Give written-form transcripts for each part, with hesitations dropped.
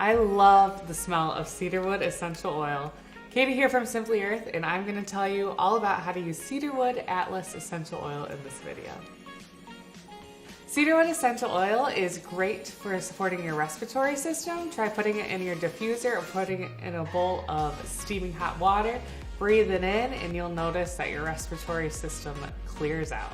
I love the smell of cedarwood essential oil. Katie here from Simply Earth, and I'm going to tell you all about how to use Cedarwood Atlas essential oil in this video. Cedarwood essential oil is great for supporting your respiratory system. Try putting it in your diffuser or putting it in a bowl of steaming hot water. Breathe it in and you'll notice that your respiratory system clears out.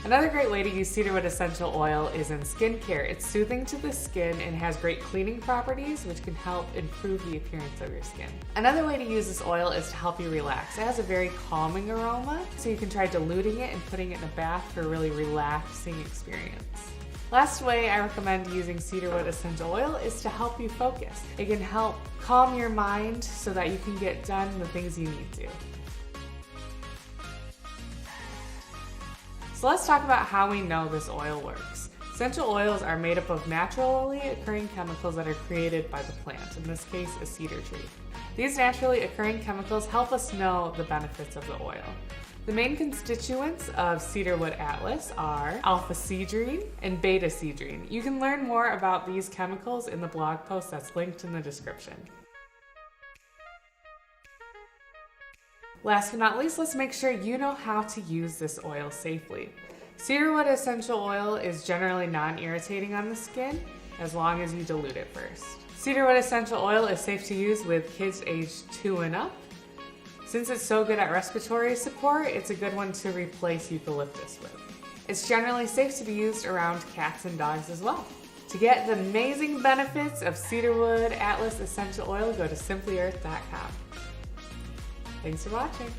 Another great way to use cedarwood essential oil is in skincare. It's soothing to the skin and has great cleaning properties, which can help improve the appearance of your skin. Another way to use this oil is to help you relax. It has a very calming aroma, so you can try diluting it and putting it in a bath for a really relaxing experience. Last way I recommend using cedarwood essential oil is to help you focus. It can help calm your mind so that you can get done the things you need to. So let's talk about how we know this oil works. Essential oils are made up of naturally occurring chemicals that are created by the plant, in this case a cedar tree. These naturally occurring chemicals help us know the benefits of the oil. The main constituents of Cedarwood Atlas are alpha-cedrine and beta-cedrine. You can learn more about these chemicals in the blog post that's linked in the description. Last but not least, let's make sure you know how to use this oil safely. Cedarwood essential oil is generally non-irritating on the skin as long as you dilute it first. Cedarwood essential oil is safe to use with kids aged 2 and up. Since it's so good at respiratory support, it's a good one to replace eucalyptus with. It's generally safe to be used around cats and dogs as well. To get the amazing benefits of Cedarwood Atlas essential oil, go to simplyearth.com. Thanks for watching.